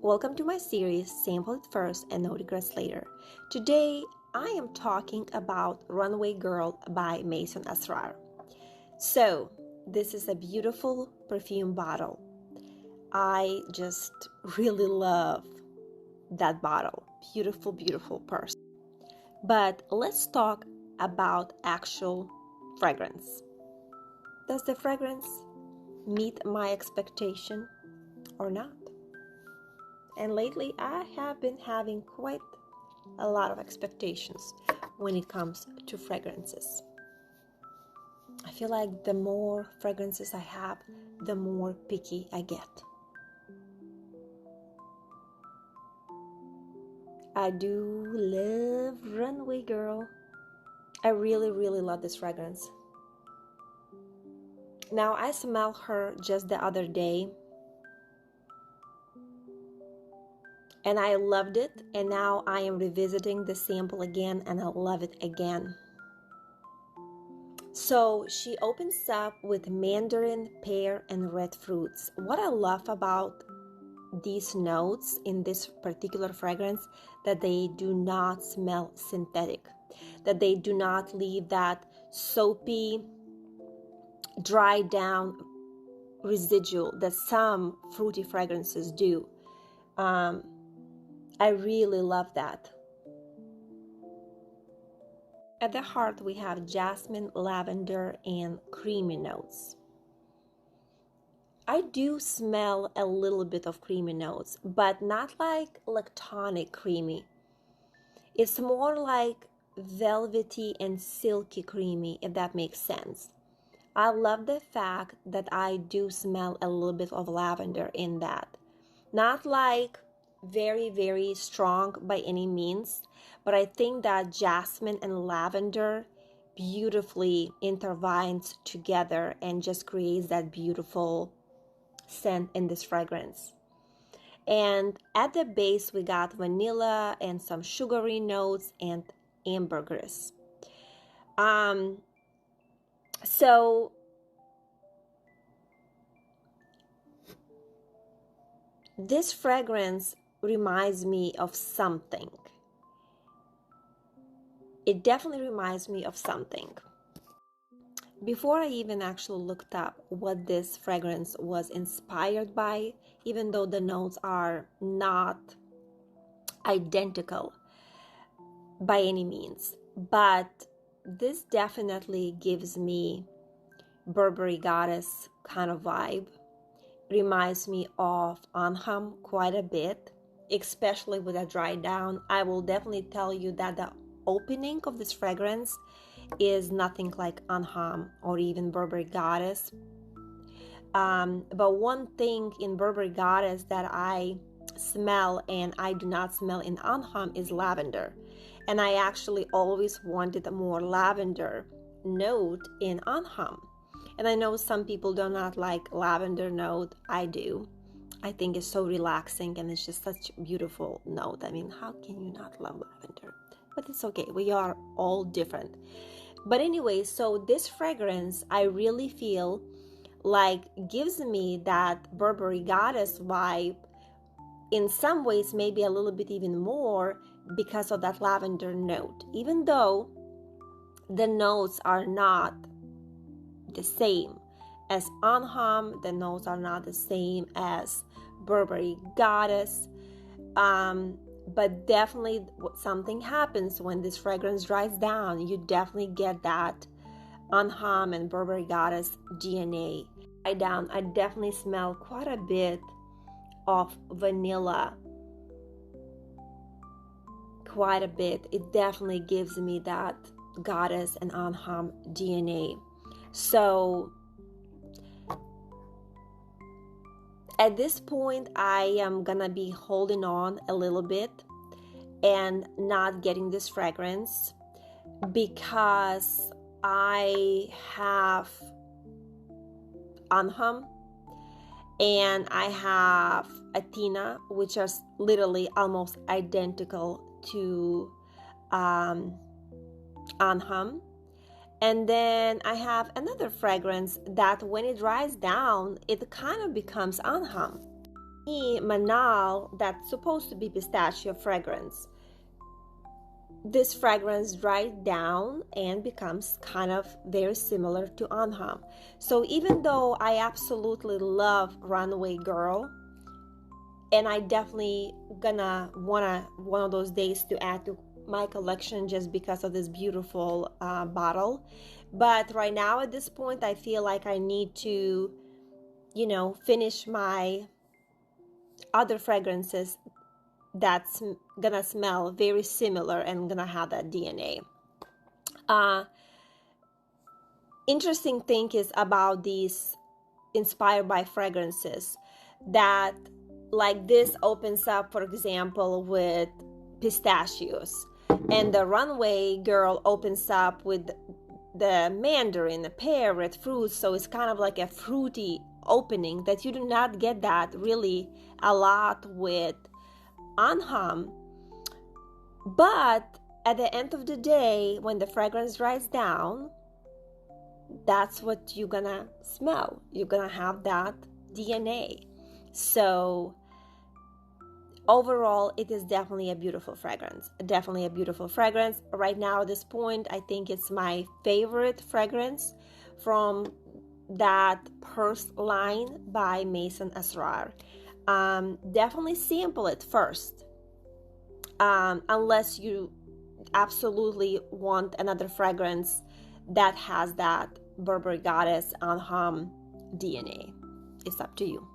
Welcome to my series, Sample It First and No Regrets Later. Today, I am talking about Runway Girl by Maison Asrar. So, this is a beautiful perfume bottle. I just really love that bottle. Beautiful, beautiful purse. But let's talk about actual fragrance. Does the fragrance meet my expectation or not? And lately, I have been having quite a lot of expectations when it comes to fragrances. I feel like the more fragrances I have, the more picky I get. I do love Runway Girl. I really, really love this fragrance. Now, I smelled her just the other day, and I loved it, and now I am revisiting the sample again, and I love it again. So she opens up with mandarin, pear, and red fruits. What I love about these notes in this particular fragrance, that they do not smell synthetic, that they do not leave that soapy, dried down residual that some fruity fragrances do. I really love that. At the heart, we have jasmine, lavender, and creamy notes. I do smell a little bit of creamy notes, but not like lactonic creamy. It's more like velvety and silky creamy, if that makes sense. I love the fact that I do smell a little bit of lavender in that. Not like very, very strong by any means, but I think that jasmine and lavender beautifully intertwines together and just creates that beautiful scent in this fragrance. And at the base, we got vanilla and some sugary notes and ambergris. So this fragrance reminds me of something. It definitely reminds me of something. Before I even actually looked up what this fragrance was inspired by, even though the notes are not identical by any means, but this definitely gives me Burberry Goddess kind of vibe. Reminds me of Anham quite a bit, especially with a dry down. I will definitely tell you that the opening of this fragrance is nothing like Anham or even Burberry Goddess. But one thing in Burberry Goddess that I smell and I do not smell in Anham is lavender. And I actually always wanted a more lavender note in Anham. And I know some people do not like lavender note. I do. I think it's so relaxing and it's just such a beautiful note. I mean, how can you not love lavender? But it's okay. We are all different. But anyway, so this fragrance, I really feel like gives me that Burberry Goddess vibe. In some ways, maybe a little bit even more because of that lavender note. Even though the notes are not the same as Anham, the notes are not the same as Burberry Goddess, but definitely something happens when this fragrance dries down. You definitely get that Anham and Burberry Goddess DNA. I definitely smell quite a bit of vanilla, quite a bit. It definitely gives me that Goddess and Anham DNA. So at this point, I am gonna be holding on a little bit and not getting this fragrance because I have Anham and I have Athena, which are literally almost identical to Anham. And then I have another fragrance that when it dries down, it kind of becomes Anham. Manal, that's supposed to be pistachio fragrance, this fragrance dries down and becomes kind of very similar to Anham. So even though I absolutely love Runway Girl, and I definitely gonna wanna one of those days to add to my collection just because of this beautiful bottle, but right now at this point I feel like I need to, finish my other fragrances that's gonna smell very similar and gonna have that DNA. Interesting thing is about these inspired by fragrances that, like, this opens up, for example, with pistachios, and the Runway Girl opens up with the mandarin, the pear, red fruits. So it's kind of like a fruity opening that you do not get that really a lot with Anham. But at the end of the day, when the fragrance dries down, that's what you're gonna smell. You're gonna have that DNA. So overall, it is definitely a beautiful fragrance. Definitely a beautiful fragrance. Right now at this point, I think it's my favorite fragrance from that purse line by Maison Asrar. Definitely sample it first, unless you absolutely want another fragrance that has that Burberry Goddess Anham DNA. It's up to you.